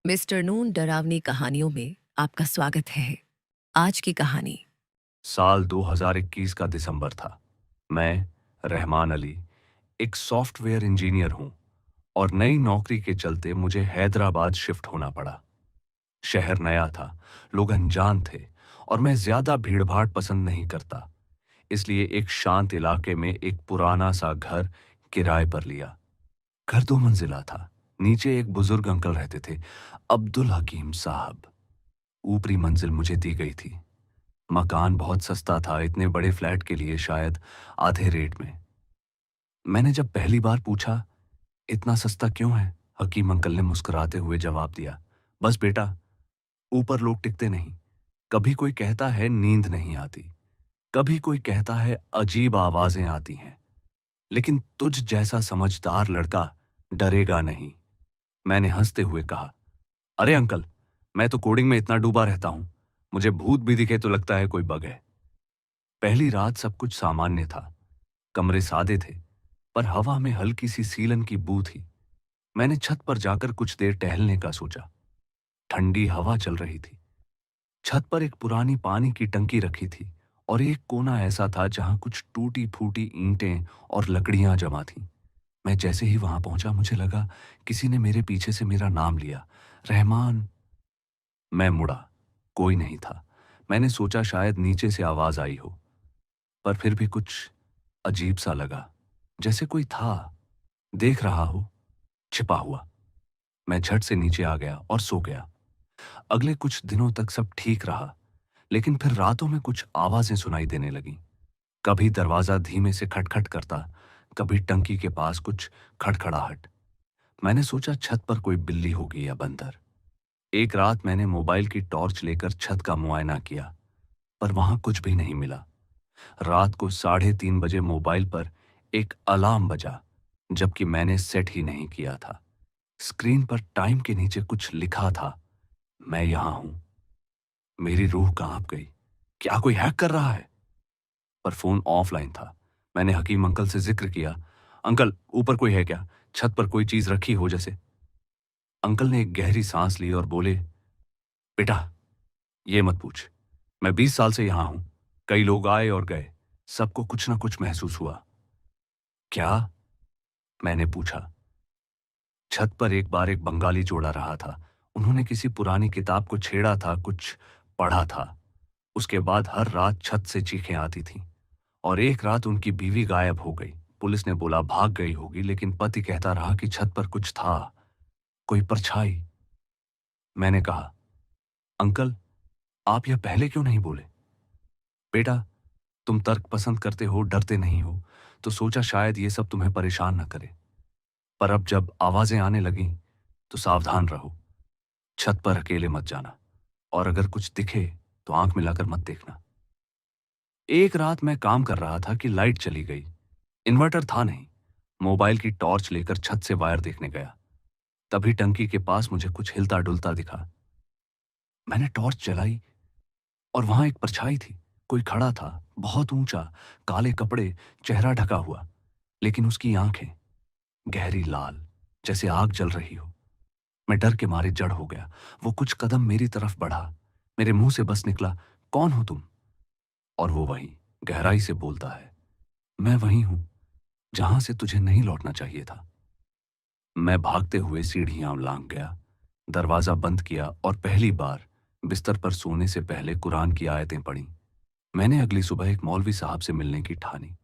Mister नून डरावनी कहानियों में आपका स्वागत है। आज की कहानी। साल 2021 का दिसंबर था। मैं, रहमान अली, एक सॉफ्टवेयर इंजीनियर हूं और नई नौकरी के चलते मुझे हैदराबाद शिफ्ट होना पड़ा। शहर नया था, लोग अनजान थे और मैं ज्यादा भीड़भाड़ पसंद नहीं करता। इसलिए एक शांत इलाके में एक पुराना सा घर किराए पर लिया। घर 2 मंजिला था। नीचे एक बुजुर्ग अंकल रहते थे, अब्दुल हकीम साहब। ऊपरी मंजिल मुझे दी गई थी। मकान बहुत सस्ता था, इतने बड़े फ्लैट के लिए शायद आधे रेट में। मैंने जब पहली बार पूछा, इतना सस्ता क्यों है, हकीम अंकल ने मुस्कुराते हुए जवाब दिया, बस बेटा, ऊपर लोग टिकते नहीं। कभी कोई कहता है नींद नहीं आती, कभी कोई कहता है अजीब आवाजें आती हैं, लेकिन तुझ जैसा समझदार लड़का डरेगा नहीं। मैंने हंसते हुए कहा, अरे अंकल, मैं तो कोडिंग में इतना डूबा रहता हूं, मुझे भूत भी दिखे तो लगता है कोई बग है। पहली रात सब कुछ सामान्य था। कमरे सादे थे, पर हवा में हल्की सी सीलन की बू थी। मैंने छत पर जाकर कुछ देर टहलने का सोचा। ठंडी हवा चल रही थी। छत पर एक पुरानी पानी की टंकी रखी थी और एक कोना ऐसा था जहां कुछ टूटी फूटी ईंटें और लकड़ियां जमा थीं। मैं जैसे ही वहां पहुंचा, मुझे लगा किसी ने मेरे पीछे से मेरा नाम लिया, रहमान। मैं मुड़ा, कोई नहीं था। मैंने सोचा शायद नीचे से आवाज आई हो, पर फिर भी कुछ अजीब सा लगा, जैसे कोई था, देख रहा हो, छिपा हुआ। मैं झट से नीचे आ गया और सो गया। अगले कुछ दिनों तक सब ठीक रहा, लेकिन फिर रातों में कुछ आवाजें सुनाई देने लगीं। कभी दरवाजा धीमे से खटखट करता, कभी टंकी के पास कुछ खड़खड़ाहट। मैंने सोचा छत पर कोई बिल्ली होगी या बंदर। एक रात मैंने मोबाइल की टॉर्च लेकर छत का मुआयना किया, पर वहां कुछ भी नहीं मिला। रात को 3:30 बजे मोबाइल पर एक अलार्म बजा, जबकि मैंने सेट ही नहीं किया था। स्क्रीन पर टाइम के नीचे कुछ लिखा था, मैं यहां हूं। मेरी रूह कांप गई। क्या कोई हैक कर रहा है? पर फोन ऑफलाइन था। मैंने हकीम अंकल से जिक्र किया, अंकल, ऊपर कोई है क्या? छत पर कोई चीज रखी हो जैसे। अंकल ने एक गहरी सांस ली और बोले, बेटा, ये मत पूछ। मैं 20 साल से यहां हूं। कई लोग आए और गए, सबको कुछ ना कुछ महसूस हुआ। क्या? मैंने पूछा। छत पर एक बार एक बंगाली जोड़ा रहा था। उन्होंने किसी पुरानी किताब को छेड़ा था, कुछ पढ़ा था। उसके बाद हर रात छत से चीखें आती थीं और एक रात उनकी बीवी गायब हो गई। पुलिस ने बोला भाग गई होगी, लेकिन पति कहता रहा कि छत पर कुछ था, कोई परछाई। मैंने कहा, अंकल, आप यह पहले क्यों नहीं बोले? बेटा, तुम तर्क पसंद करते हो, डरते नहीं हो, तो सोचा शायद ये सब तुम्हें परेशान न करे। पर अब जब आवाजें आने लगीं, तो सावधान रहो। छत पर अकेले मत जाना, और अगर कुछ दिखे तो आंख मिलाकर मत देखना। एक रात मैं काम कर रहा था कि लाइट चली गई। इन्वर्टर था नहीं। मोबाइल की टॉर्च लेकर छत से वायर देखने गया। तभी टंकी के पास मुझे कुछ हिलता डुलता दिखा। मैंने टॉर्च जलाई और वहां एक परछाई थी। कोई खड़ा था, बहुत ऊंचा, काले कपड़े, चेहरा ढका हुआ, लेकिन उसकी आंखें गहरी लाल, जैसे आग जल रही हो। मैं डर के मारे जड़ हो गया। वो कुछ कदम मेरी तरफ बढ़ा। मेरे मुंह से बस निकला, कौन हो तुम? और वो वहीं गहराई से बोलता है, मैं वही हूं जहां से तुझे नहीं लौटना चाहिए था। मैं भागते हुए सीढ़ियां लांघ गया, दरवाजा बंद किया और पहली बार बिस्तर पर सोने से पहले कुरान की आयतें पढ़ी। मैंने अगली सुबह एक मौलवी साहब से मिलने की ठानी।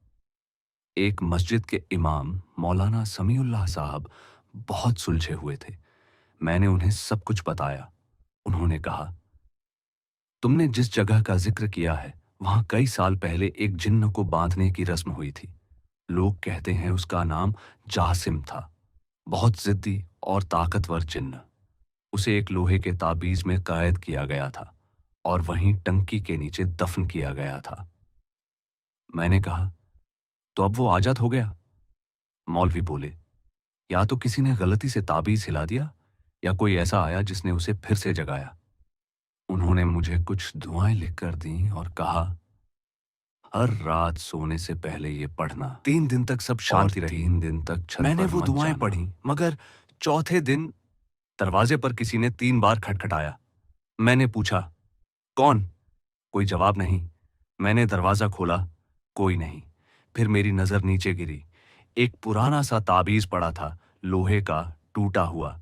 एक मस्जिद के इमाम मौलाना समीउल्लाह साहब बहुत सुलझे हुए थे। मैंने उन्हें सब कुछ बताया। उन्होंने कहा, तुमने जिस जगह का जिक्र किया है, वहां कई साल पहले एक जिन्न को बांधने की रस्म हुई थी। लोग कहते हैं उसका नाम जासिम था। बहुत जिद्दी और ताकतवर जिन्न। उसे एक लोहे के ताबीज में कैद किया गया था और वहीं टंकी के नीचे दफन किया गया था। मैंने कहा, तो अब वो आजाद हो गया? मौलवी बोले, या तो किसी ने गलती से ताबीज हिला दिया, या कोई ऐसा आया जिसने उसे फिर से जगाया। उन्होंने मुझे कुछ दुआएं लिखकर दी और कहा, हर रात सोने से पहले ये पढ़ना। 3 दिन तक सब शांति रही। 3 दिन तक छत मैंने पर वो मत दुआएं जाना। पढ़ी, मगर चौथे दिन दरवाजे पर किसी ने 3 बार खटखटाया। मैंने पूछा, कौन? कोई जवाब नहीं। मैंने दरवाजा खोला, कोई नहीं। फिर मेरी नजर नीचे गिरी। एक पुराना सा ताबीज पड़ा था, लोहे का, टूटा हुआ।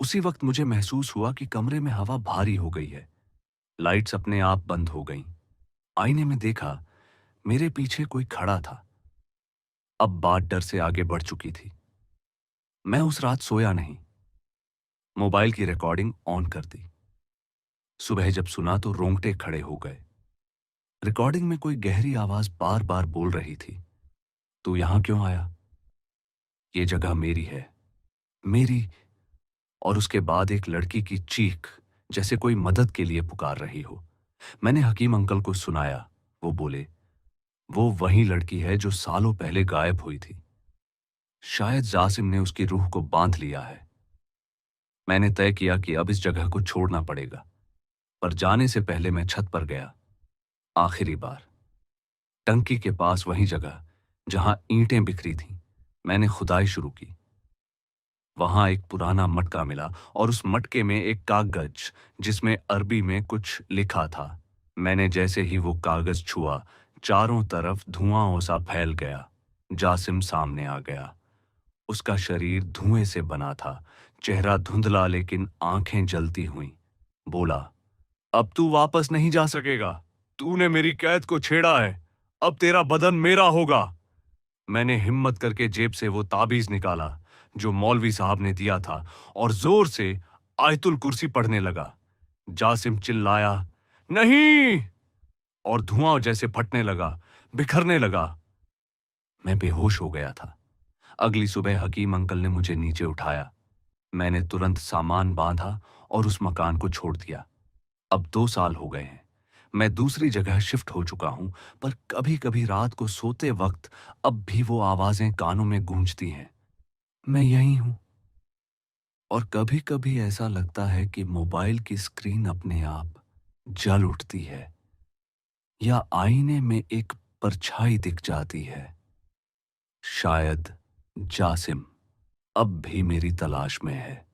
उसी वक्त मुझे महसूस हुआ कि कमरे में हवा भारी हो गई है। लाइट्स अपने आप बंद हो गईं। आईने में देखा, मेरे पीछे कोई खड़ा था। अब बात डर से आगे बढ़ चुकी थी। मैं उस रात सोया नहीं। मोबाइल की रिकॉर्डिंग ऑन कर दी। सुबह जब सुना तो रोंगटे खड़े हो गए। रिकॉर्डिंग में कोई गहरी आवाज बार बार बोल रही थी, तू यहां क्यों आया? ये जगह मेरी है, मेरी। और उसके बाद एक लड़की की चीख, जैसे कोई मदद के लिए पुकार रही हो। मैंने हकीम अंकल को सुनाया। वो बोले, वो वही लड़की है जो सालों पहले गायब हुई थी। शायद जासिम ने उसकी रूह को बांध लिया है। मैंने तय किया कि अब इस जगह को छोड़ना पड़ेगा। पर जाने से पहले मैं छत पर गया, आखिरी बार। टंकी के पास वही जगह जहां ईंटें बिखरी थीं। मैंने खुदाई शुरू की। वहां एक पुराना मटका मिला और उस मटके में एक कागज जिसमें अरबी में कुछ लिखा था। मैंने जैसे ही वो कागज छुआ, चारों तरफ धुआं सा फैल गया। जासिम सामने आ गया। उसका शरीर धुएं से बना था, चेहरा धुंधला लेकिन आंखें जलती हुईं। बोला, अब तू वापस नहीं जा सकेगा। तूने मेरी कैद को छेड़ा है। अब तेरा बदन मेरा होगा। मैंने हिम्मत करके जेब से वो ताबीज निकाला जो मौलवी साहब ने दिया था और जोर से आयतुल कुर्सी पढ़ने लगा। जासिम चिल्लाया, नहीं! और धुआं जैसे फटने लगा, बिखरने लगा। मैं बेहोश हो गया था। अगली सुबह हकीम अंकल ने मुझे नीचे उठाया। मैंने तुरंत सामान बांधा और उस मकान को छोड़ दिया। अब 2 साल हो गए हैं। मैं दूसरी जगह शिफ्ट हो चुका हूं, पर कभी कभी रात को सोते वक्त अब भी वो आवाजें कानों में गूंजती हैं। मैं यही हूं। और कभी कभी ऐसा लगता है कि मोबाइल की स्क्रीन अपने आप जल उठती है या आईने में एक परछाई दिख जाती है। शायद जासिम अब भी मेरी तलाश में है।